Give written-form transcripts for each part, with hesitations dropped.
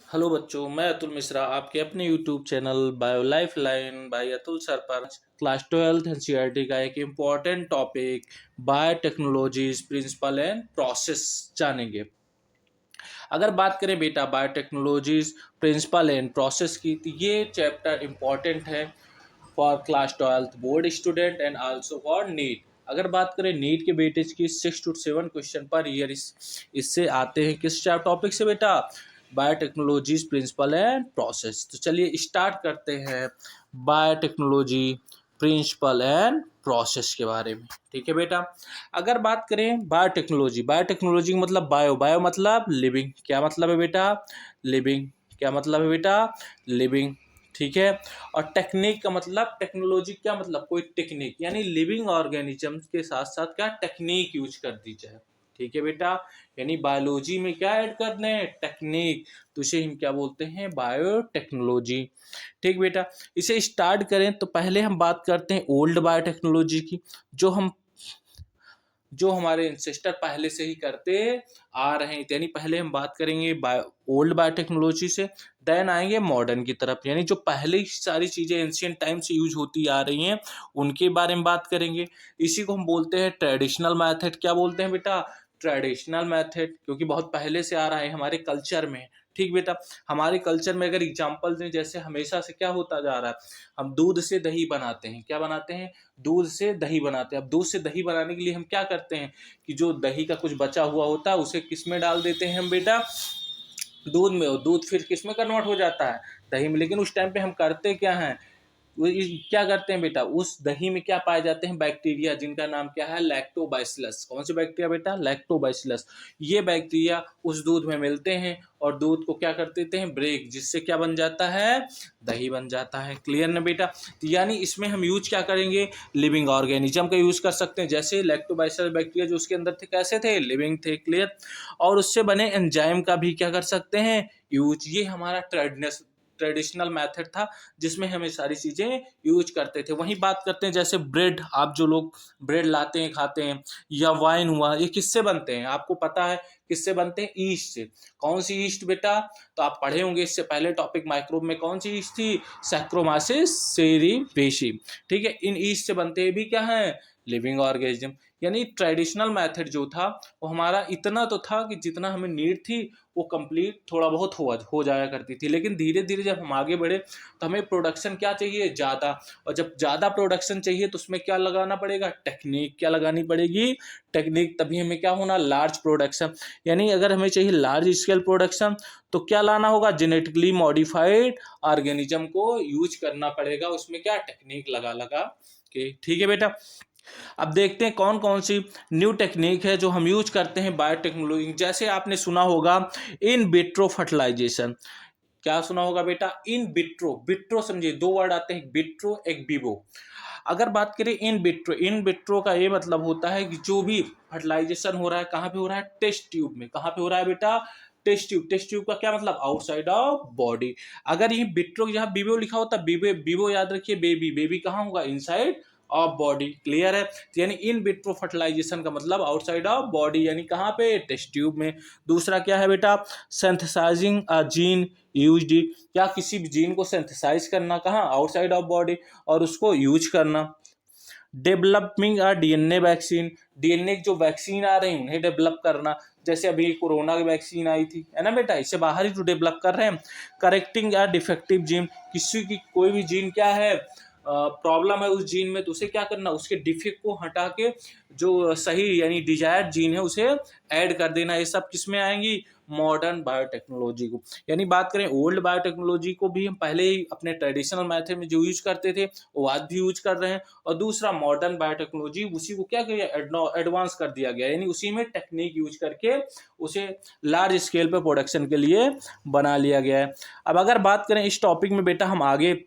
Hello बच्चों, मैं अतुल मिश्रा आपके अपने YouTube channel bio life line by Atul sir पर क्लास 12th एनसीईआरटी का एक important topic biotechnologies principle and process जानेंगे। अगर बात करें बेटा बायोटेक्नोलॉजीज प्रिंसिपल एंड प्रोसेस की, तो ये चैप्टर इम्पॉर्टेंट है for class 12th board student and also for NEET. अगर बात करें नीट के वेटेज की 6 to 7 क्वेश्चन पर ईयर इससे आते हैं। किस टॉपिक से बेटा? Biotechnologies principle and process. तो चलिए स्टार्ट करते हैं बायोटेक्नोलॉजी प्रिंसिपल एंड प्रोसेस के बारे में। ठीक है बेटा, अगर बात करें बायोटेक्नोलॉजी, बायोटेक्नोलॉजी का मतलब बायो मतलब लिविंग। क्या मतलब है बेटा? लिविंग। क्या मतलब है बेटा? लिविंग। ठीक है। और टेक्निक का मतलब, टेक्नोलॉजी क्या मतलब? कोई टेक्निक, यानी लिविंग ऑर्गेनिज्म के साथ साथ क्या टेक्निक यूज कर दी जाए। ठीक है बेटा, यानी बायोलॉजी में क्या ऐड कर दें? टेक्निक। तो इसे हम क्या बोलते हैं? बायोटेक्नोलॉजी। ठीक बेटा, इसे स्टार्ट करें तो पहले हम बात करते हैं ओल्ड बायोटेक्नोलॉजी की, जो हमारे इंसेस्टर पहले से ही करते आ रहे हैं। यानी पहले हम बात करेंगे ओल्ड बायोटेक्नोलॉजी से, देन आएंगे मॉडर्न की तरफ, यानी जो पहले सारी चीजें एंशियंट टाइम से यूज होती आ रही हैं उनके बारे में बात करेंगे। इसी को हम बोलते हैं ट्रेडिशनल मेथड। क्या बोलते हैं बेटा? ट्रेडिशनल मेथड, क्योंकि बहुत पहले से आ रहा है हमारे कल्चर में। ठीक बेटा, हमारे कल्चर में अगर एग्जाम्पल दें, जैसे हमेशा से क्या होता जा रहा है, हम दूध से दही बनाते हैं। क्या बनाते हैं? दूध से दही बनाते हैं। अब दूध से दही बनाने के लिए हम क्या करते हैं कि जो दही का कुछ बचा हुआ होता है उसे किस में डाल देते हैं हम बेटा? दूध में। और दूध फिर किस में कन्वर्ट हो जाता है? दही में। लेकिन उस टाइम पे हम करते क्या हैं? क्या करते हैं बेटा? उस दही में क्या पाए जाते हैं? बैक्टीरिया, जिनका नाम क्या है? लैक्टोबाइसिलस। कौन से बैक्टीरिया बेटा? लैक्टोबाइसिलस। ये बैक्टीरिया उस दूध में मिलते हैं और दूध को क्या कर देते हैं? ब्रेक, जिससे क्या बन जाता है? दही बन जाता है। क्लियर ना बेटा? तो यानी इसमें हम यूज क्या करेंगे? लिविंग ऑर्गेनिज्म का यूज कर सकते हैं। जैसे लैक्टोबाइसिलस बैक्टीरिया जो उसके अंदर थे, कैसे थे? लिविंग थे। क्लियर? और उससे बने एंजाइम का भी क्या कर सकते हैं? यूज। ये हमारा ट्रेडिशनल मेथड था जिसमें हमें सारी चीजें यूज करते थे। वहीं बात करते हैं, जैसे ब्रेड, आप जो लोग ब्रेड लाते हैं खाते हैं, या वाइन हुआ, ये किससे बनते हैं? आपको पता है किससे बनते हैं? ईस्ट से। कौन सी ईस्ट बेटा? तो आप पढ़े होंगे इससे पहले टॉपिक माइक्रोब में, कौन सी ईस्ट थी? सैक्रोमाइसिस सेरिपेशी। ठीक है, इन ईस्ट से बनते हैं भी क्या है? Living organism. यानी ट्रेडिशनल मेथड जो था वो हमारा इतना तो था कि जितना हमें नीड थी वो कंप्लीट थोड़ा बहुत हो जाया करती थी। लेकिन धीरे धीरे जब हम आगे बढ़े तो हमें प्रोडक्शन क्या चाहिए? ज़्यादा। और जब ज़्यादा प्रोडक्शन चाहिए तो उसमें क्या लगाना पड़ेगा? टेक्निक। क्या लगानी पड़ेगी? टेक्निक। तभी हमें क्या होना? Large production. यानी अगर हमें चाहिए लार्ज स्केल प्रोडक्शन तो क्या लाना होगा? जेनेटिकली मॉडिफाइड ऑर्गेनिज्म को यूज करना पड़ेगा। उसमें क्या? टेक्निक लगा लगा के। ठीक है बेटा, अब देखते हैं कौन कौन सी न्यू टेक्निक है जो हम यूज करते हैं बायोटेक्नोलॉजी। जैसे आपने सुना होगा इन विट्रो फर्टिलाइजेशन। क्या सुना होगा बेटा? In vitro. विट्रो समझिए, दो वर्ड आते हैं, विट्रो एक विवो। अगर बात करें इन विट्रो का ये मतलब होता है कि जो भी फर्टिलाइजेशन हो रहा है कहाँ पे हो रहा है? टेस्ट ट्यूब में। कहाँ पे हो रहा है बेटा? Test tube. टेस्ट ट्यूब का क्या मतलब? Outside of body. अगर ये विट्रो यहाँ विवो लिखा होता, विवो विवो याद रखिए, बेबी। बेबी कहाँ होगा? Inside of body. क्लियर है? तो यानी इन विट्रो फर्टिलाइजेशन का मतलब आउटसाइड ऑफ बॉडी, यानी कहाँ पे? टेस्ट ट्यूब में। दूसरा क्या है बेटा? Synthesising a gene used. क्या? किसी भी जीन को सिंथेसाइज करना, कहाँ? आउटसाइड ऑफ बॉडी, और उसको यूज करना। Developing a DNA vaccine. DNA जो वैक्सीन आ रही है उन्हें डेवलप करना। जैसे अभी कोरोना की वैक्सीन आई थी, है ना बेटा? इससे बाहर ही तो डेवलप कर रहे हैं। Correcting a defective gene. किसी की कोई भी जीन क्या है? प्रॉब्लम है उस जीन में, तो उसे क्या करना? उसके डिफेक्ट को हटा के जो सही यानी डिजायर्ड जीन है उसे ऐड कर देना। ये सब किस में आएंगी? मॉडर्न बायोटेक्नोलॉजी को। यानी बात करें ओल्ड बायोटेक्नोलॉजी को भी हम पहले ही अपने ट्रेडिशनल मेथड में जो यूज करते थे वो आज भी यूज कर रहे हैं। और दूसरा मॉडर्न बायोटेक्नोलॉजी, उसी को क्या किया? एडवांस कर दिया गया, यानी उसी में टेक्निक यूज करके उसे लार्ज स्केल पे प्रोडक्शन के लिए बना लिया गया है। अब अगर बात करें इस टॉपिक में बेटा हम आगे,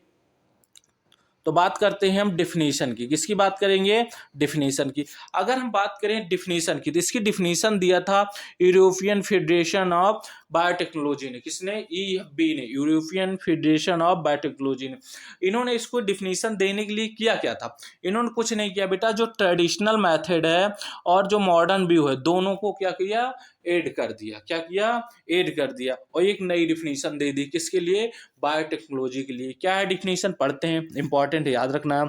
तो बात करते हैं हम डिफिनीशन की। किसकी बात करेंगे? डिफिनीशन की। अगर हम बात करें डिफिनीशन की, तो इसकी डिफिनीशन दिया था यूरोपियन फेडरेशन ऑफ बायोटेक्नोलॉजी ने। किसने? ईएफबी ने, यूरोपियन फेडरेशन ऑफ बायोटेक्नोलॉजी ने। इन्होंने इसको डिफिनीशन देने के लिए किया क्या था? इन्होंने कुछ नहीं किया बेटा, जो ट्रेडिशनल मेथड है और जो मॉडर्न व्यू है, दोनों को क्या किया? ऐड कर दिया। क्या किया? ऐड कर दिया और एक नई डिफिनीशन दे दी। किसके लिए? बायोटेक्नोलॉजी के लिए। क्या है डिफिनीशन? पढ़ते हैं, इंपॉर्टेंट है, याद रखना।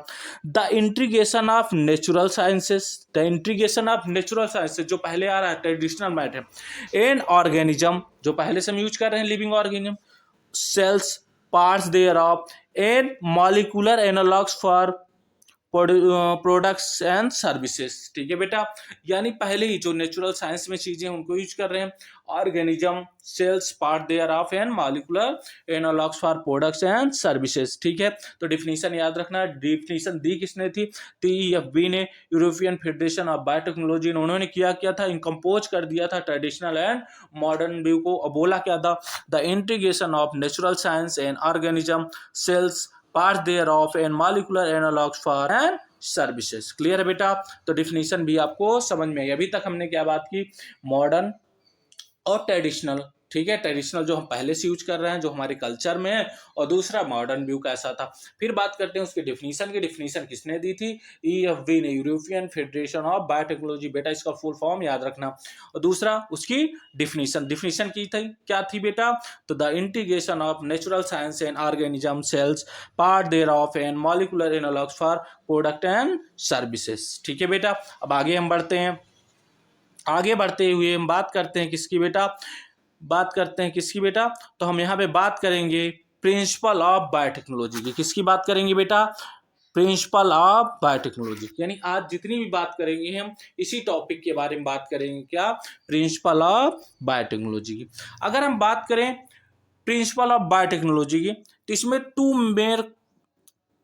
The integration of natural sciences, the integration of natural sciences जो पहले आ रहा है ट्रेडिशनल मैटर, एन ऑर्गेनिज्म जो पहले से हम यूज कर रहे हैं, living organism, cells, parts thereof, and molecular analogs for products and services. ठीक है बेटा, यानी पहले ही जो नेचुरल साइंस में चीजें उनको यूज कर रहे हैं, organism, cells, part thereof and molecular analogues for products and services. ठीक है, तो डिफिनीशन याद रखना। डिफिनीशन दी किसने थी? TEFB ने, यूरोपियन फेडरेशन ऑफ बायोटेक्नोलॉजी, उन्होंने किया था, इनकम्पोज कर दिया था ट्रेडिशनल एंड मॉडर्न व्यू को। बोला क्या था? The integration of natural science and organism, cells, part thereof and molecular analogues for and services. Clear है बेटा? तो डिफिनीशन भी आपको समझ में आई। अभी तक हमने क्या बात की? मॉडर्न और ट्रेडिशनल। ठीक है, ट्रेडिशनल जो हम पहले से यूज कर रहे हैं, जो हमारे कल्चर में है, और दूसरा मॉडर्न व्यू कैसा था। फिर बात करते हैं उसके डिफिनीशन की। डिफिनीशन किसने दी थी? EFB ने, यूरोपियन फेडरेशन ऑफ बायोटेक्नोलॉजी। बेटा इसका फुल फॉर्म याद रखना। और दूसरा उसकी डिफिनीशन की थी, क्या थी बेटा? तो the integration of natural science and organism, cells, part thereof and molecular analogues for product and services. ठीक है बेटा, अब आगे हम बढ़ते हैं। आगे बढ़ते हुए हम बात करते हैं किसकी बेटा? तो हम यहाँ पे बात करेंगे प्रिंसिपल ऑफ बायोटेक्नोलॉजी की। किसकी बात करेंगे बेटा? Principle of biotechnology. यानी आज जितनी भी बात करेंगे हम इसी टॉपिक के बारे में बात करेंगे। क्या? प्रिंसिपल ऑफ बायोटेक्नोलॉजी की। अगर हम बात करें प्रिंसिपल ऑफ बायोटेक्नोलॉजी की, तो इसमें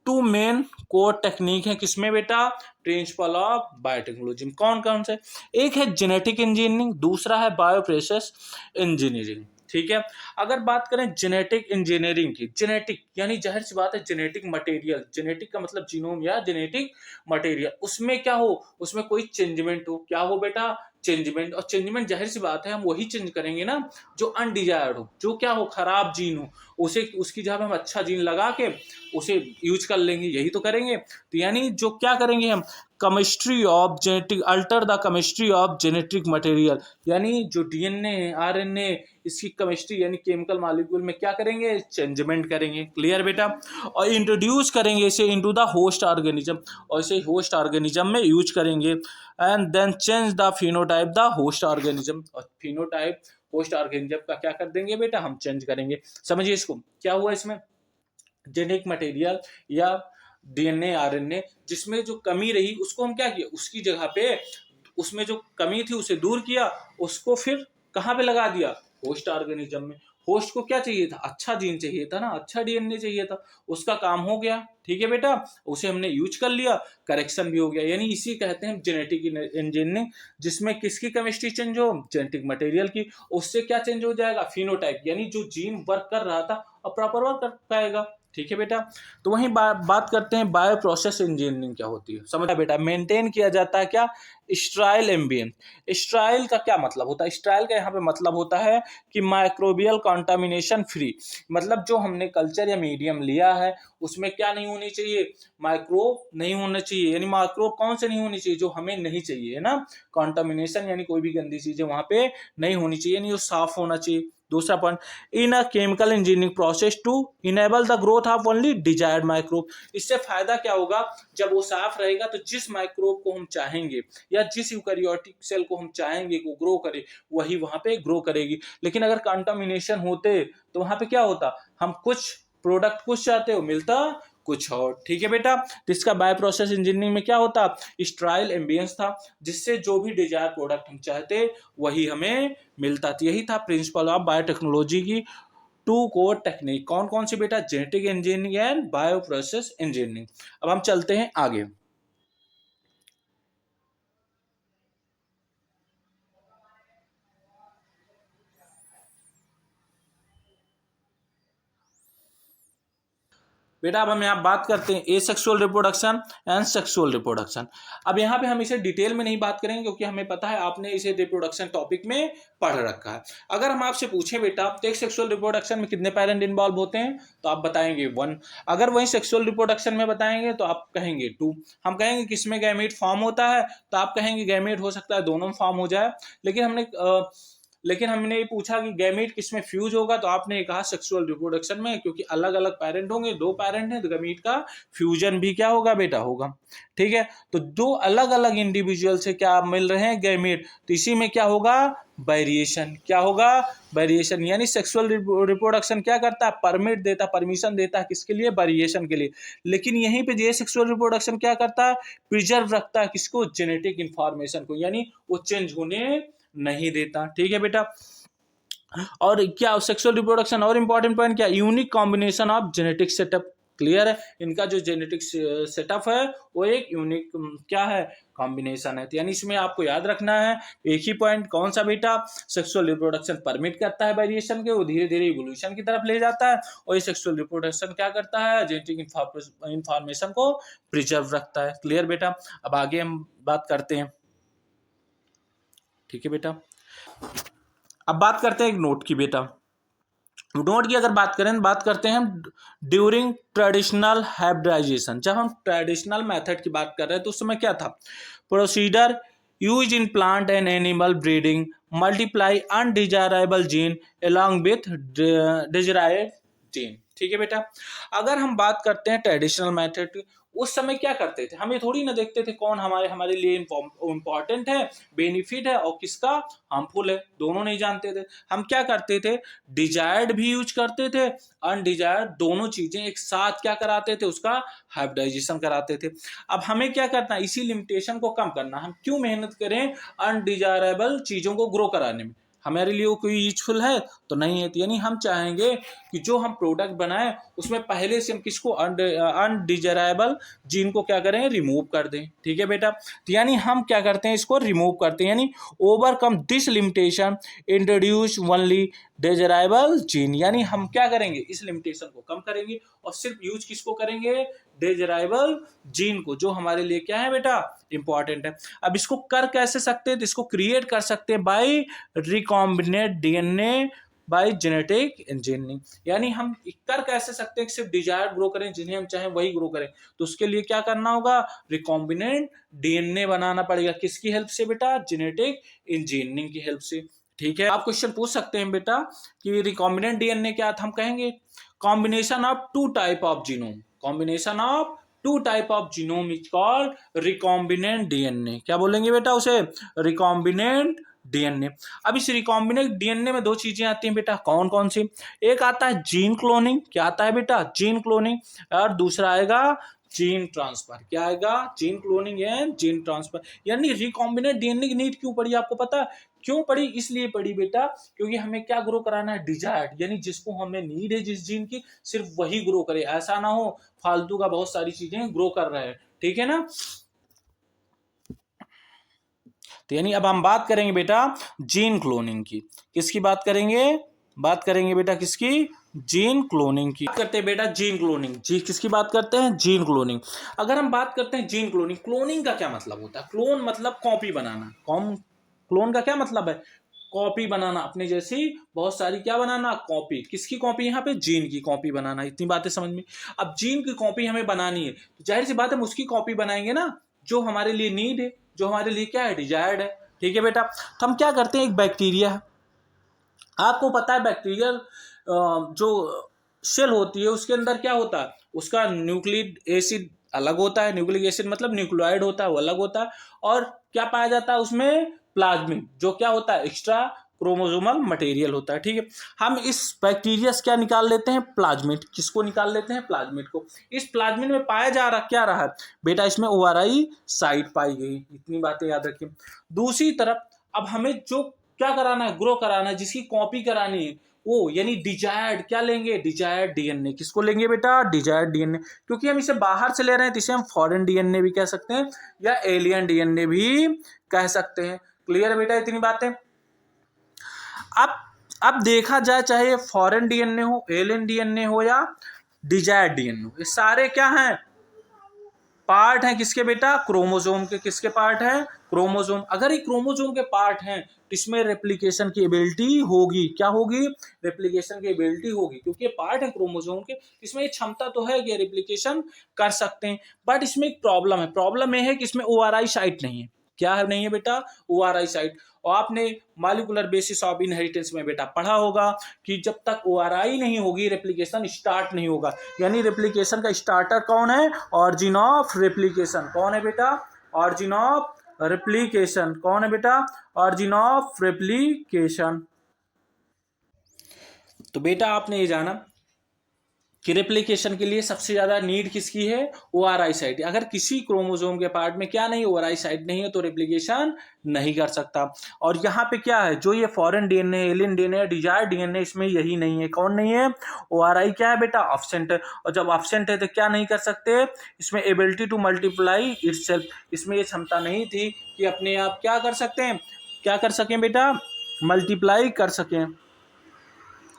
टू मेन कोर टेक्निक है। किसमें बेटा? प्रिंसिपल ऑफ बायोटेक्नोलॉजी में। कौन कौन से? एक है जेनेटिक इंजीनियरिंग, दूसरा है बायोप्रोसेस इंजीनियरिंग। ठीक है, अगर बात करें जेनेटिक इंजीनियरिंग की, जेनेटिक यानी जाहिर सी बात है जेनेटिक मटेरियल, जेनेटिक का मतलब जीनोम या जेनेटिक मटेरियल, उसमें क्या हो? उसमें कोई चेंजमेंट हो। क्या हो बेटा? चेंजमेंट। और चेंजमेंट जाहिर सी बात है हम वही चेंज करेंगे ना जो अनडिजायर्ड हो, जो क्या हो? खराब जीन हो, उसे उसकी जगह हम अच्छा जीन लगा के उसे यूज कर लेंगे, यही तो करेंगे। तो यानी जो क्या करेंगे हम? Chemistry of genetic, alter the chemistry of genetic material, यानी जो DNA RNA, इसकी केमिस्ट्री यानी केमिकल मॉलिक्यूल में क्या करेंगे? चेंजमेंट करेंगे। क्लियर बेटा? और इंट्रोड्यूस करेंगे इसे इनटू द होस्ट ऑर्गेनिज्म, और इसे होस्ट ऑर्गेनिज्म में यूज करेंगे। And then change the phenotype the host organism, और फिनोटाइप होस्ट ऑर्गेनिज्म का क्या कर देंगे बेटा? हम चेंज करेंगे। समझिए इसको, क्या हुआ इसमें? जेनेटिक मटेरियल या DNA RNA जिसमें जो कमी रही उसको हम क्या किया? उसकी जगह पे उसमें जो कमी थी उसे दूर किया, उसको फिर कहाँ पे लगा दिया? होस्ट ऑर्गेनिज्म में। होस्ट को क्या चाहिए था? अच्छा जीन चाहिए था ना, अच्छा DNA चाहिए था, उसका काम हो गया। ठीक है बेटा, उसे हमने यूज कर लिया, करेक्शन भी हो गया। यानी इसी कहते हैं जेनेटिक इंजीनियरिंग, जिसमें किसकी केमिस्ट्री चेंज हो? जेनेटिक मटेरियल की। उससे क्या चेंज हो जाएगा? फिनोटाइप, यानी जो जीन वर्क कर रहा था अब प्रॉपर वर्क कर पाएगा। ठीक है बेटा, तो वहीं बात करते हैं बायो प्रोसेस इंजीनियरिंग क्या होती है। समझा बेटा? मेंटेन किया जाता है क्या? स्ट्राइल एम्बियंट। स्ट्राइल का क्या मतलब होता है? स्ट्राइल का यहाँ पे मतलब होता है कि माइक्रोबियल कंटामिनेशन फ्री, मतलब जो हमने कल्चर या मीडियम लिया है उसमें क्या नहीं होनी चाहिए? माइक्रोब नहीं होना चाहिए। यानी माइक्रोब कौन से नहीं होनी चाहिए? जो हमें नहीं चाहिए, है ना। कंटामिनेशन यानी कोई भी गंदी चीजें वहां पे नहीं होनी चाहिए, यानी वो साफ होना चाहिए। दूसरा point, in a chemical engineering process to enable the growth of only desired microbe. इससे फायदा क्या होगा? जब वो साफ रहेगा तो जिस माइक्रोब को हम चाहेंगे या जिस यूकैरियोटिक सेल को हम चाहेंगे को ग्रो करे, वही वहां पे ग्रो करेगी। लेकिन अगर कंटामिनेशन होते तो वहां पे क्या होता? हम कुछ प्रोडक्ट कुछ चाहते हो, मिलता कुछ और। ठीक है बेटा, तो इसका बायो प्रोसेस इंजीनियरिंग में क्या होता? स्ट्राइल एम्बियंस था, जिससे जो भी डिजायर प्रोडक्ट हम चाहते वही हमें मिलता था। यही था प्रिंसिपल ऑफ बायोटेक्नोलॉजी की टू कोर टेक्निक। कौन कौन सी बेटा? Genetic engineering and bio process engineering. अब हम चलते हैं आगे। बेटा अब हम यहाँ बात करते हैं asexual reproduction and sexual reproduction. अब यहाँ पे हम इसे डिटेल में नहीं बात करेंगे क्योंकि हमें पता है आपने इसे रिप्रोडक्शन टॉपिक में पढ़ रखा है। अगर हम आपसे पूछें बेटा तो सेक्सुअल रिप्रोडक्शन में कितने पेरेंट इन्वॉल्व होते हैं, तो आप बताएंगे 1। अगर वही सेक्सुअल रिप्रोडक्शन में बताएंगे तो आप कहेंगे 2। हम कहेंगे किसमें गैमेट फॉर्म होता है, तो आप कहेंगे गैमेट हो सकता है दोनों फॉर्म हो जाए। लेकिन हमने लेकिन हमने ये पूछा कि गैमीट किसमें फ्यूज होगा, तो आपने ये कहा सेक्सुअल रिप्रोडक्शन में, क्योंकि अलग अलग पेरेंट होंगे, 2 पेरेंट हैं तो गैमीट का फ्यूजन भी क्या होगा बेटा, होगा। ठीक है, तो 2 अलग अलग इंडिविजुअल से क्या मिल रहे हैं, गैमीट, तो इसी में क्या होगा, वेरिएशन। क्या होगा, वेरिएशन। यानी सेक्सुअल रिप्रोडक्शन क्या करता है, परमिट देता, परमिशन देता है किसके लिए, वेरिएशन के लिए। लेकिन यहीं पे ये सेक्सुअल रिप्रोडक्शन क्या करता है, प्रिजर्व रखता है किसको, जेनेटिक इंफॉर्मेशन को, यानी वो चेंज होने नहीं देता। ठीक है बेटा, और क्या सेक्सुअल रिप्रोडक्शन और इंपॉर्टेंट पॉइंट क्या, unique combination of genetic setup. Clear है, इनका जो जेनेटिक सेटअप है वो एक यूनिक क्या है, कॉम्बिनेशन है। तो यानी इसमें आपको याद रखना है एक ही पॉइंट, कौन सा बेटा, सेक्सुअल रिप्रोडक्शन परमिट करता है वेरिएशन के, वो धीरे धीरे इवोल्यूशन की तरफ ले जाता है, और ये सेक्सुअल रिप्रोडक्शन क्या करता है, जेनेटिक इंफॉर्मेशन को प्रिजर्व रखता है। क्लियर बेटा, अब आगे हम बात करते हैं। ठीक है बेटा, अब बात करते हैं एक नोट की बेटा। नोट की अगर बात करें, बात करते हैं ड्यूरिंग ट्रेडिशनल हाइब्रिडाइजेशन। जब हम ट्रेडिशनल मेथड की बात कर रहे हैं तो उस समय क्या था, procedure use in plant and animal breeding multiply undesirable gene along with desired gene. ठीक है बेटा, अगर हम बात करते हैं ट्रेडिशनल मेथड, उस समय क्या करते थे, हम ये थोड़ी ना देखते थे कौन हमारे लिए इंपॉर्टेंट है, बेनिफिट है, और किसका हार्मफुल है, दोनों नहीं जानते थे। हम क्या करते थे, डिजायर्ड भी यूज करते थे, अनडिजायर्ड, दोनों चीजें एक साथ क्या कराते थे, उसका हाइब्रिडाइजेशन कराते थे। अब हमें क्या करना है, इसी लिमिटेशन को कम करना। हम क्यों मेहनत करें अनडिजायरेबल चीजों को ग्रो कराने में, हमारे लिए वो कोई यूजफुल है तो नहीं है। तो यानी हम चाहेंगे कि जो हम प्रोडक्ट बनाएं उसमें पहले से हम किसको, अनडिजायरेबल जीन को क्या करें, रिमूव कर दें। ठीक है बेटा, तो यानी हम क्या करते हैं, इसको रिमूव करते हैं, यानी overcome this limitation, introduce only desirable gene. यानी हम क्या करेंगे, इस लिमिटेशन को कम करेंगे और सिर्फ यूज किसको करेंगे, डिजायरेबल जीन को, जो हमारे लिए क्या है बेटा, इंपॉर्टेंट है। अब इसको कर कैसे सकते हैं, तो इसको क्रिएट कर सकते हैं by recombinant DNA by genetic engineering. यानी हम कर कैसे सकते हैं कि सिर्फ डिजायर्ड ग्रो करें, जिन्हें हम चाहें वही ग्रो करें, तो उसके लिए क्या करना होगा, रिकॉम्बिनेंट डीएनए बनाना पड़ेगा। किसकी हेल्प से बेटा, जेनेटिक इंजीनियरिंग की हेल्प से। ठीक है, आप क्वेश्चन पूछ सकते हैं बेटा कि रिकॉम्बिनेंट डीएनए क्या था, हम कहेंगे combination of 2 type of genome, combination of 2 type of genome is called recombinant DNA. क्या बोलेंगे बेटा उसे, रिकॉम्बिनेंट डीएनए। अब इस रिकॉम्बिनेंट डीएनए में 2 चीजें आती हैं बेटा, कौन कौन सी, एक आता है जीन क्लोनिंग, क्या आता है बेटा, जीन क्लोनिंग, और दूसरा आएगा जीन ट्रांसफर। क्या आएगा, gene cloning and gene transfer. यानी रिकॉम्बिनेंट डीएनए की नीड क्यों पड़ी, आपको पता, क्यों पड़ी, इसलिए पड़ी बेटा क्योंकि हमें क्या ग्रो कराना है, डिजायर्ड, यानी जिसको हमें नीड है जिस जीन की, सिर्फ वही ग्रो करे, ऐसा ना हो फालतू का बहुत सारी चीजें ग्रो कर रहे हैं। ठीक है ना, तो यानी अब हम बात करेंगे बेटा जीन क्लोनिंग की। किसकी बात करेंगे, बात करेंगे बेटा किसकी, जीन क्लोनिंग की। बात करते हैं बेटा जीन क्लोनिंग, जी किसकी बात करते हैं, जीन क्लोनिंग। अगर हम बात करते हैं जीन क्लोनिंग, क्लोनिंग का क्या मतलब होता है, क्लोन मतलब कॉपी बनाना, क्लोन का क्या मतलब है, कॉपी बनाना, अपने जैसी बहुत सारी क्या बनाना, कॉपी, किसकी कॉपी, यहाँ पे जीन की कॉपी बनाना। इतनी बातें समझ में। अब जीन की कॉपी हमें बनानी है तो जाहिर सी बात है हम उसकी कॉपी बनाएंगे ना जो हमारे लिए नीड है, जो हमारे लिए क्या है, डिजायर्ड है। ठीक है बेटा, तो हम क्या करते हैं, एक बैक्टीरिया है, आपको पता है बैक्टीरियल जो सेल होती है उसके अंदर क्या होता है, उसका न्यूक्लिक एसिड अलग होता है, न्यूक्लिक एसिड मतलब न्यूक्लियोइड होता है वो अलग होता है, और क्या पाया जाता है उसमें, प्लाज्मिड, जो क्या होता है, एक्स्ट्रा क्रोमोसोमल मटेरियल होता है। ठीक है, हम इस बैक्टीरिया से क्या निकाल लेते हैं, प्लाज्मिड, किसको निकाल लेते हैं, प्लाज्मिड को। इस प्लाज्मिड में पाया जा रहा क्या रहा है बेटा, इसमें ओआरआई साइट पाई गई। इतनी बातें याद रखिए। दूसरी तरफ अब हमें जो क्या कराना है, ग्रो कराना है, जिसकी कॉपी करानी है वो, यानी डिजायर्ड क्या लेंगे, डिजायर्ड डीएनए। किसको लेंगे बेटा, डिजायर्ड डीएनए, क्योंकि हम इसे बाहर से ले रहे हैं तो इसे हम फॉरेन डीएनए भी कह सकते हैं या एलियन डीएनए भी कह सकते हैं। क्लियर है बेटा इतनी बातें। अब अब देखा जाए चाहे फॉरेन डीएनए हो, एलियन डीएनए हो या डिजायर्ड डीएनए हो, ये सारे क्या हैं, पार्ट हैं किसके बेटा, क्रोमोसोम के। किसके पार्ट हैं, क्रोमोसोम। अगर ये क्रोमोसोम के पार्ट हैं तो इसमें रेप्लिकेशन की एबिलिटी होगी, क्या होगी, रेप्लिकेशन की एबिलिटी होगी, क्योंकि ये पार्ट है क्रोमोसोम के, इसमें ये क्षमता तो है कि रेप्लिकेशन कर सकते हैं। बट इसमें एक प्रॉब्लम है, प्रॉब्लम ये है कि इसमें ओआरआई साइट नहीं है। क्या है नहीं है बेटा, ORI साइट। और आपने मॉलिक्यूलर बेसिस ऑफ इनहेरिटेंस में बेटा पढ़ा होगा कि जब तक ORI नहीं होगी रेप्लिकेशन स्टार्ट नहीं होगा। यानी रेप्लिकेशन का स्टार्टर कौन है, ऑरिजिन ऑफ रेप्लिकेशन। कौन है बेटा, ऑरिजिन ऑफ रेप्लिकेशन। कौन है बेटा, ऑरिजिन ऑफ रेप्लिकेशन। तो बेटा आपने ये जाना कि रेप्लिकेशन के लिए सबसे ज्यादा नीड किसकी है, ORI साइट। अगर किसी क्रोमोसोम के पार्ट में क्या नहीं, ORI साइट नहीं है, तो रेप्लिकेशन नहीं कर सकता। और यहाँ पे क्या है, जो ये foreign DNA, alien DNA, desired DNA, इसमें यही नहीं है। कौन नहीं है, ORI क्या है बेटा, एब्सेंट है। और जब एब्सेंट है तो क्या नहीं कर सकते, इसमें एबिलिटी टू मल्टीप्लाई इटसेल्फ, इसमें ये क्षमता नहीं थी कि अपने आप क्या कर सकते हैं, क्या कर सकें बेटा, मल्टीप्लाई कर सकें।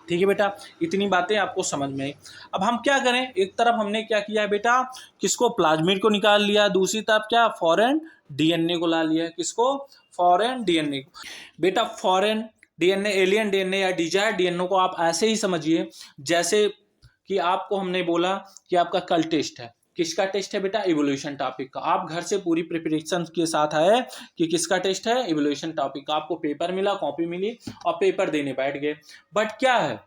ठीक है बेटा, इतनी बातें आपको समझ में आई। अब हम क्या करें, एक तरफ हमने क्या किया है बेटा, किसको, प्लाज्मिड को निकाल लिया, दूसरी तरफ क्या, फॉरेन डीएनए को ला लिया। किसको, फॉरेन डीएनए को। बेटा फॉरेन डीएनए, एलियन डीएनए या डिजायर्ड डीएनए को आप ऐसे ही समझिए जैसे कि आपको हमने बोला कि आपका कल टेस्ट है। किसका टेस्ट है बेटा, इवोल्यूशन टॉपिक का। आप घर से पूरी प्रिपरेशन के साथ आए कि किसका टेस्ट है, इवोल्यूशन टॉपिक का। आपको पेपर मिला, कॉपी मिली और पेपर देने बैठ गए। बट क्या है,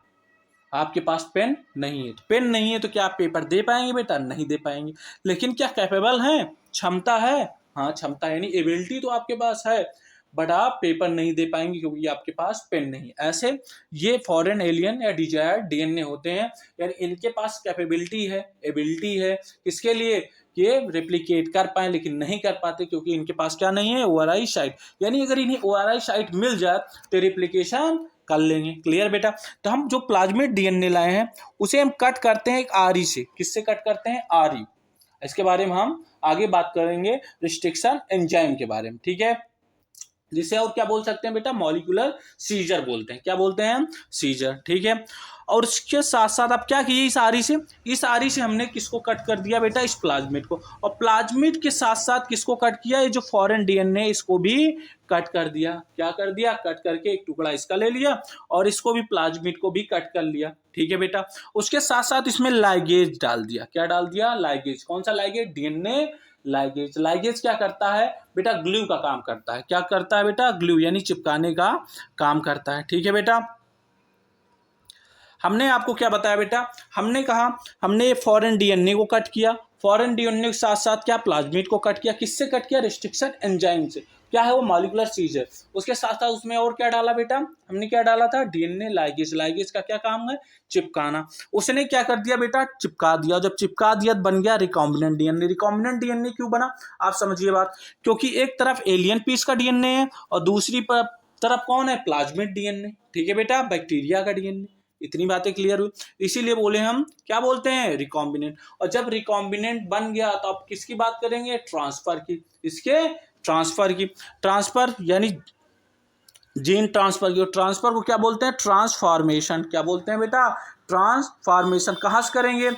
आपके पास पेन नहीं है। तो पेन नहीं है तो क्या आप पेपर दे पाएंगे बेटा, नहीं दे पाएंगे। लेकिन क्या कैपेबल हैं, क्षमता है, हाँ क्षमता यानी एबिलिटी तो आपके पास है, बट आप पेपर नहीं दे पाएंगे क्योंकि आपके पास पेन नहीं। ऐसे ये फॉरेन एलियन या डिजायर्ड डीएनए होते हैं, यानी इनके पास कैपेबिलिटी है, एबिलिटी है, किसके लिए, ये रेप्लिकेट कर पाए, लेकिन नहीं कर पाते क्योंकि इनके पास क्या नहीं है, ORI साइट। यानी अगर इन्हें ORI साइट मिल जाए तो रेप्लिकेशन कर लेंगे। क्लियर बेटा। तो हम जो प्लाज्मिड डीएनए लाए हैं उसे हम कट करते हैं एक RE से। किससे कट करते हैं, RE। इसके बारे में हम आगे बात करेंगे, रिस्ट्रिक्शन एंजाइम के बारे में। ठीक है, जिसे और क्या बोल सकते हैं बेटा, मॉलिक्यूलर सीजर बोलते हैं। क्या बोलते हैं हम, सीजर। ठीक है, और उसके साथ साथ अब क्या किए, इस आरी से हमने किसको कट कर दिया बेटा, इस प्लाज्मिड को। और प्लाज्मिड के साथ साथ किसको कट किया, ये जो फॉरेन डीएनए इसको भी कट कर दिया। क्या कर दिया, कट करके एक टुकड़ा इसका ले लिया और इसको भी, प्लाज्मिड को भी कट कर लिया। ठीक है बेटा, उसके साथ साथ इसमें लाइगेज डाल दिया। क्या डाल दिया, लाइगेज। कौन सा लाइगेज, डीएनए लाइगेज। लाइगेज क्या करता है बेटा, ग्लू का काम करता है। क्या करता है बेटा, ग्लू यानी चिपकाने का काम करता है। ठीक है बेटा, हमने आपको क्या बताया बेटा, हमने कहा हमने फॉरेन डीएनए को कट किया, फॉरेन डीएनए के साथ साथ क्या, प्लाज्मिड को कट किया। किससे कट किया, रिस्ट्रिक्शन एंजाइम से। क्या है वो, मॉलिक्यूलर सीजर। उसके साथ साथ उसमें और क्या डाला बेटा, हमने क्या डाला था, डीएनए लाइगेज। लाइगेज का क्या काम है, चिपकाना। उसने क्या कर दिया बेटा, चिपका दिया। जब चिपका दिया बन गया रिकॉम्बिनेंट डीएनए। रिकॉम्बिनेंट डीएनए क्यों बना, आप समझिए बात, क्योंकि एक तरफ एलियन पीस का डीएनए है और दूसरी तरफ कौन है, प्लाज्मिड डीएनए। ठीक है बेटा, बैक्टीरिया का डीएनए। इतनी बातें क्लियर हुई, इसीलिए बोले हम क्या बोलते हैं, रिकॉम्बिनेंट। और जब रिकॉम्बिनेंट बन गया तो अब किसकी बात करेंगे, ट्रांसफर की। इसके ट्रांसफर की, ट्रांसफर यानी जीन ट्रांसफर की। ट्रांसफर को क्या बोलते हैं, ट्रांसफॉर्मेशन। क्या बोलते हैं बेटा, ट्रांसफॉर्मेशन। कहाँ से करेंगे,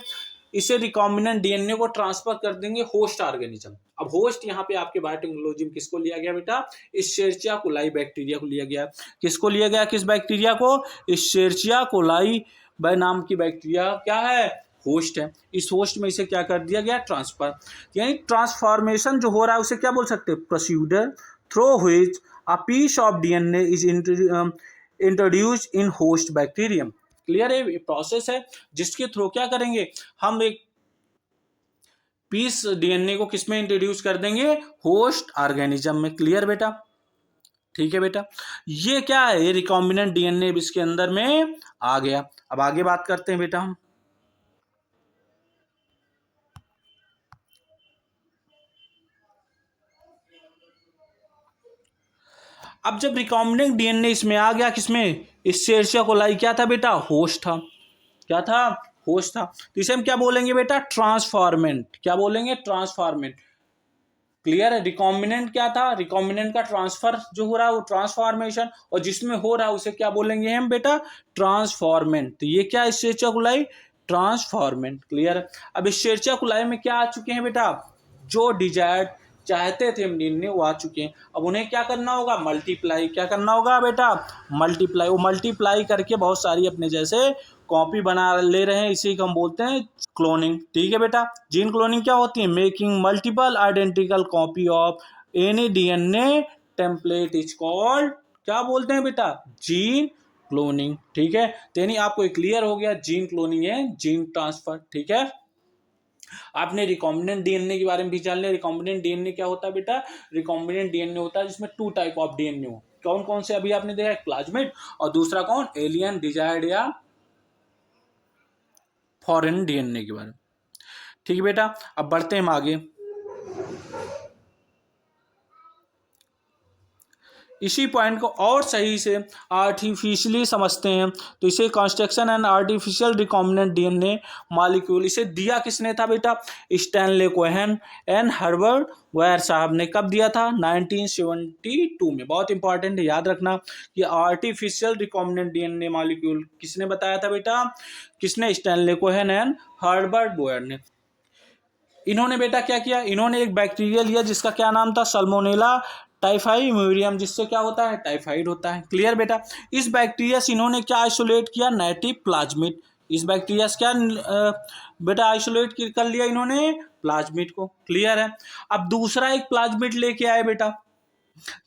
इसे रिकॉम्बिनेंट डीएनए को ट्रांसफर कर देंगे होस्ट ऑर्गेनिज्म। अब होस्ट यहाँ पे आपके बायोटेक्नोलॉजी में किसको लिया गया बेटा, इश्चेरिचिया कोलाई बैक्टीरिया को लिया गया। किसको लिया गया, किस बैक्टीरिया को, इश्चेरिचिया कोलाई बाय नाम की बैक्टीरिया क्या है, होस्ट है। इस होस्ट में इसे क्या कर दिया गया, ट्रांसफर। यानी ट्रांसफॉर्मेशन जो हो रहा है उसे क्या बोल सकते हैं, procedure through which a piece of DNA is introduced in host bacterium। Clear है, ये प्रोसेस है जिसके थ्रू क्या करेंगे, हम एक पीस डीएनए को किसमें इंट्रोड्यूस कर देंगे, होस्ट ऑर्गेनिज्म में। क्लियर बेटा, ठीक है बेटा, ये क्या है, ये रिकॉम्बिनेंट डीएनए इसके अंदर में आ गया। अब आगे बात करते हैं बेटा हम। अब जब रिकॉम्बिनेंट डीएनए इसमें आ गया, किसमें, इश्चेरिचिया कोलाई क्या था बेटा, होस्ट था। क्या था, होस्ट था। तो इसे हम क्या बोलेंगे बेटा, ट्रांसफॉर्मेंट। क्या बोलेंगे, ट्रांसफॉर्मेंट। क्लियर है, रिकॉम्बिनेंट क्या था, रिकॉम्बिनेंट का ट्रांसफर जो हो रहा है वो ट्रांसफॉर्मेशन, और जिसमें हो रहा है उसे क्या बोलेंगे हम बेटा, ट्रांसफॉर्मेंट। तो ये क्या, इश्चेरिचिया कोलाई ट्रांसफॉर्मेंट। क्लियर है। अब इश्चेरिचिया कोलाई में क्या आ चुके हैं बेटा, जो डिजायर्ड चाहते थे हम डीएनए वो आ चुके हैं। अब उन्हें क्या करना होगा, मल्टीप्लाई। क्या करना होगा बेटा, मल्टीप्लाई। वो मल्टीप्लाई करके बहुत सारी अपने जैसे कॉपी बना ले रहे हैं, इसी को हम बोलते हैं क्लोनिंग। ठीक है बेटा, जीन क्लोनिंग क्या होती है, making multiple identical copy of any DNA template is called, क्या बोलते हैं बेटा, जीन क्लोनिंग। ठीक है, तो यानी आपको क्लियर हो गया जीन क्लोनिंग है जीन ट्रांसफर। ठीक है, आपने रिकॉम्बिनेंट डीएनए के बारे में भी जान लिया। रिकॉम्बिनेंट डीएनए क्या होता है बेटा, रिकॉम्बिनेंट डीएनए होता है जिसमें 2 टाइप ऑफ डीएनए हो। कौन कौन से अभी आपने देखा, प्लाज्मिड और दूसरा कौन, एलियन डिजायर्ड या फॉरेन डीएनए के बारे में। ठीक है बेटा, अब बढ़ते हैं हम आगे। इसी पॉइंट को और सही से आर्टिफिशियली समझते हैं तो इसे construction and artificial recombinant DNA molecule, इसे दिया किसने था बेटा, Stanley Cohen and Herbert wire साहब ने। कब दिया था, 1972 में। बहुत इंपॉर्टेंट है, याद रखना कि आर्टिफिशियल रिकॉम्बिनेंट डीएनए मॉलिक्यूल किसने बताया था बेटा, किसने, Stanley Cohen and Herbert wire ने। इन्होंने बेटा क्या किया, इन्होंने एक बैक्टीरिया लिया जिसका क्या नाम था, सल्मोनेला टाइफाइम्यूरियम, जिससे क्या होता है, टाइफाइड होता है। क्लियर बेटा, इस बैक्टीरिया से इन्होंने क्या आइसोलेट किया, नेटिव प्लाज्मिड। इस बैक्टीरिया से क्या बेटा आइसोलेट कर लिया इन्होंने, प्लाज्मिड को। क्लियर है, अब दूसरा एक प्लाज्मिड लेके आए बेटा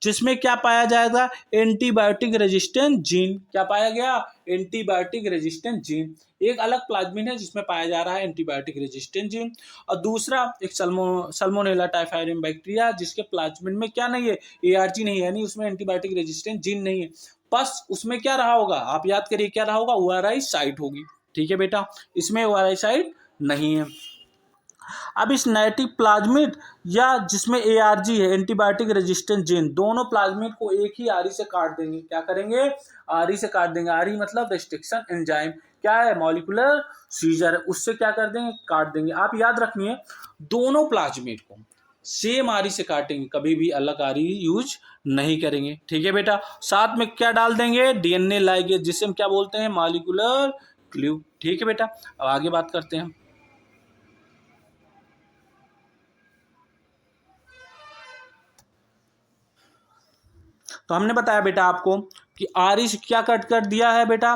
जिसमें क्या पाया जाएगा, एंटीबायोटिक रेजिस्टेंट जीन। क्या पाया गया, एंटीबायोटिक रेजिस्टेंट जीन। एक अलग प्लाज्मिड है जिसमें पाया जा रहा है एंटीबायोटिक रेजिस्टेंट जीन, और दूसरा एक सल्मोनेला टाइफाइडियम बैक्टीरिया जिसके प्लाज्मिड में क्या नहीं है, एआरजी नहीं है, यानी उसमें एंटीबायोटिक रेजिस्टेंट जीन नहीं है। बस उसमें क्या रहा होगा, आप याद करिए क्या रहा होगा, ओआरआई साइट होगी। ठीक है बेटा, इसमें ओआरआई साइट नहीं है। अब इस नेटिव प्लाज्मिड या जिसमें एआरजी है, एंटीबायोटिक रेजिस्टेंट जीन, दोनों प्लाज्मिड को एक ही आरी से काट देंगे। क्या करेंगे, आरी से काट देंगे। आरी मतलब रेस्ट्रिक्शन एंजाइम, क्या है, मॉलिक्यूलर सीजर, उससे क्या कर देंगे, काट देंगे। आप याद रखिए दोनों प्लाज्मिड को सेम आरी से काटेंगे, कभी भी अलग आरी यूज नहीं करेंगे। ठीक है बेटा, साथ में क्या डाल देंगे, डीएनए लाइगेज, जिसे हम क्या बोलते हैं, मॉलिक्यूलर ग्लू। ठीक है बेटा, अब आगे बात करते हैं। तो हमने बताया बेटा आपको कि आरिश क्या कट कर दिया है बेटा,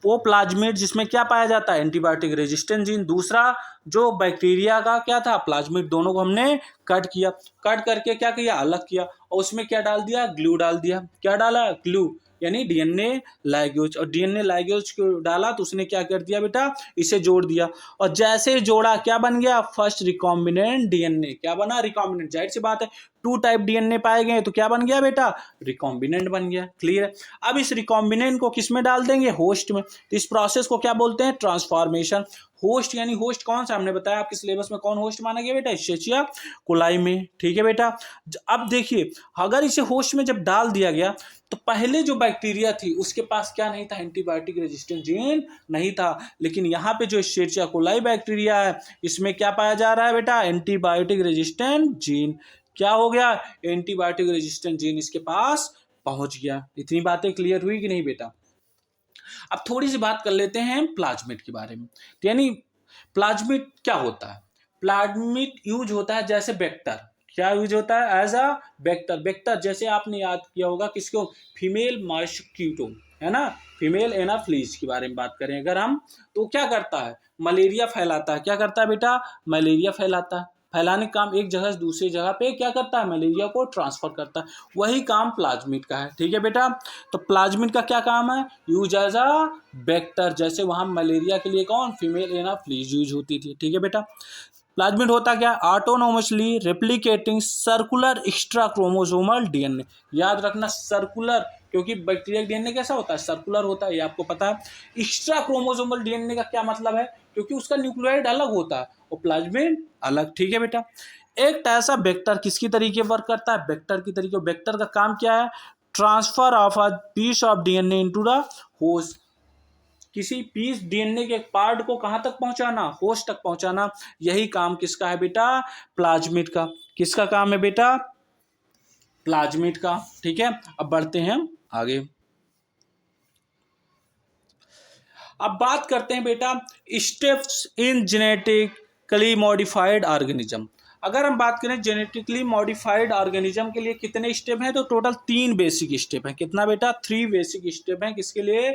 वो प्लाज्मिड जिसमें क्या पाया जाता है, एंटीबायोटिक रेजिस्टेंट जीन। दूसरा जो बैक्टीरिया का क्या था, प्लाज्मिड, दोनों को हमने कट किया। कट करके क्या किया, अलग किया, और उसमें क्या डाल दिया, ग्लू डाल दिया। क्या डाला, ग्लू, यानी डीएनए लाइगेज। और डीएनए लाइगेज को डाला तो उसने क्या कर दिया बेटा, इसे जोड़ दिया, और जैसे जोड़ा क्या बन गया, फर्स्ट रिकॉम्बिनेंट डीएनए। क्या बना, रिकॉम्बिनेंट। जाहिर सी बात है 2 टाइप डीएनए पाए गए तो क्या बन गया बेटा, रिकॉम्बिनेंट बन गया। क्लियर है, अब इस रिकॉम्बिनेंट को किस में डाल देंगे, होस्ट में। तो इस प्रोसेस को क्या बोलते हैं, ट्रांसफॉर्मेशन। होस्ट यानी होस्ट कौन सा, हमने बताया आपके सिलेबस में कौन होस्ट माना गया बेटा, एशेरिचिया कोलाई में। ठीक है बेटा, अब देखिए अगर इसे होस्ट में जब डाल दिया गया तो पहले जो बैक्टीरिया थी उसके पास क्या नहीं था, एंटीबायोटिक रेजिस्टेंट जीन नहीं था। लेकिन यहाँ पे जो एशेरिचिया कोलाई बैक्टीरिया है इसमें क्या पाया जा रहा है बेटा, एंटीबायोटिक रेजिस्टेंट जीन। क्या हो गया, एंटीबायोटिक रेजिस्टेंट जीन इसके पास पहुंच गया। इतनी बातें क्लियर हुई कि नहीं बेटा। अब थोड़ी सी बात कर लेते हैं प्लाज्मिड के बारे में। तो यानी प्लाज्मिड क्या होता है, प्लाज्मिड यूज होता है जैसे वेक्टर। क्या यूज होता है, एज अ वेक्टर। वेक्टर जैसे आपने याद किया होगा किसको, फीमेल मॉस्किटो, है ना, फीमेल एनाफ्लीज के बारे में बात करें अगर हम, तो क्या करता है, मलेरिया फैलाता है। क्या करता है बेटा, मलेरिया फैलाता है। फैलाने का काम एक जगह से दूसरी जगह पे क्या करता है, मलेरिया को ट्रांसफर करता है। वही काम प्लाज्मिड का है। ठीक है बेटा, तो प्लाज्मिड का क्या काम है, यूज एज अ वेक्टर। जैसे वहां मलेरिया के लिए कौन, फीमेल एनाफ्लीज यूज होती थी। ठीक है बेटा, प्लाज्मिड होता क्या, autonomously replicating circular extra chromosomal DNA. याद रखना सर्कुलर, क्योंकि बैक्टीरिया डीएनए कैसा होता है, सर्कुलर होता है, ये आपको पता है। एक्स्ट्रा क्रोमोसोमल डीएनए का क्या मतलब है, क्योंकि उसका न्यूक्लियोइड अलग होता है और प्लाज्मिड अलग। ठीक है बेटा, एक ऐसा वेक्टर किसकी तरीके वर्क करता है, वेक्टर की तरीके। वेक्टर का काम क्या है, transfer of a piece of DNA into the host. किसी पीस डीएनए के पार्ट को कहां तक पहुंचाना, होस्ट तक पहुंचाना। यही काम किसका है बेटा, प्लाज्मिड का। किसका काम है बेटा, प्लाज्मिड का। ठीक है, अब बढ़ते हैं आगे। अब बात करते हैं बेटा steps in genetically modified organism. अगर हम बात करें जेनेटिकली मॉडिफाइड ऑर्गेनिज्म के लिए कितने स्टेप हैं, तो टोटल 3 बेसिक स्टेप हैं। कितना बेटा, 3 बेसिक स्टेप हैं किसके लिए,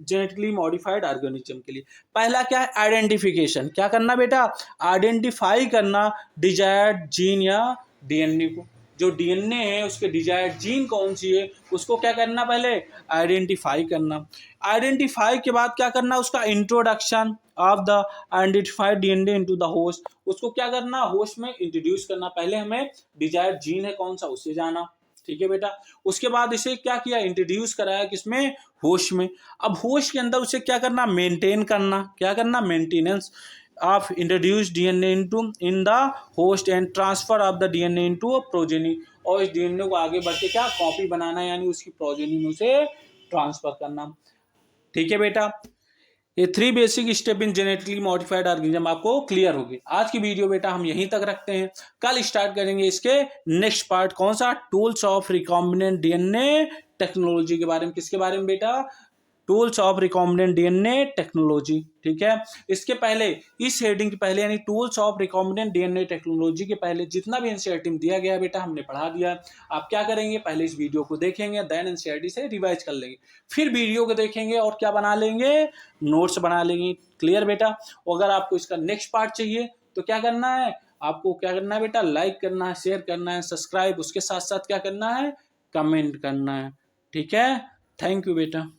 जेनेटिकली मॉडिफाइड ऑर्गेनिज्म के लिए। पहला क्या है, आइडेंटिफिकेशन। क्या करना बेटा, आइडेंटिफाई करना डिजायर्ड जीन या डीएनए को। जो डीएनए है उसके डिजायर्ड जीन कौन सी है उसको क्या करना, पहले आइडेंटिफाई करना। आइडेंटिफाई के बाद क्या करना, उसका introduction of the identified DNA into the host, उसको क्या करना, होस्ट में इंट्रोड्यूस करना। पहले हमें डिजायर्ड जीन है कौन सा उसे जाना, ठीक है बेटा। उसके बाद इसे क्या किया, इंट्रोड्यूस कराया किसमें, होस्ट में। अब होस्ट के अंदर उसे क्या करना, मेंटेन करना, क्या करना, maintenance of introduce DNA into in the host and transfer of the DNA into a progeny, और इस डीएनए को आगे बढ़ के क्या कॉपी बनाना, यानी उसकी प्रोजेनी में उसे ट्रांसफर करना, ठीक है बेटा। ये 3 basic step in genetically modified organism आपको क्लियर हो गए। आज की वीडियो बेटा हम यहीं तक रखते हैं, कल स्टार्ट करेंगे इसके नेक्स्ट पार्ट, कौन सा, tools of recombinant DNA technology के बारे में। किसके बारे में बेटा, tools of recombinant DNA technology, ठीक है। इसके पहले, इस हेडिंग के पहले यानी tools of recombinant DNA technology के पहले जितना भी एनसीईआरटी में दिया गया है बेटा हमने पढ़ा दिया। आप क्या करेंगे, पहले इस वीडियो को देखेंगे, देन एनसीईआरटी से रिवाइज कर लेंगे, फिर वीडियो को देखेंगे और क्या बना लेंगे, नोट्स बना लेंगे, क्लियर बेटा। अगर आपको इसका नेक्स्ट पार्ट चाहिए तो क्या करना है, आपको क्या करना है बेटा, लाइक करना है, शेयर करना है, सब्सक्राइब, उसके साथ साथ क्या करना है, कमेंट करना है, ठीक है। थैंक यू बेटा।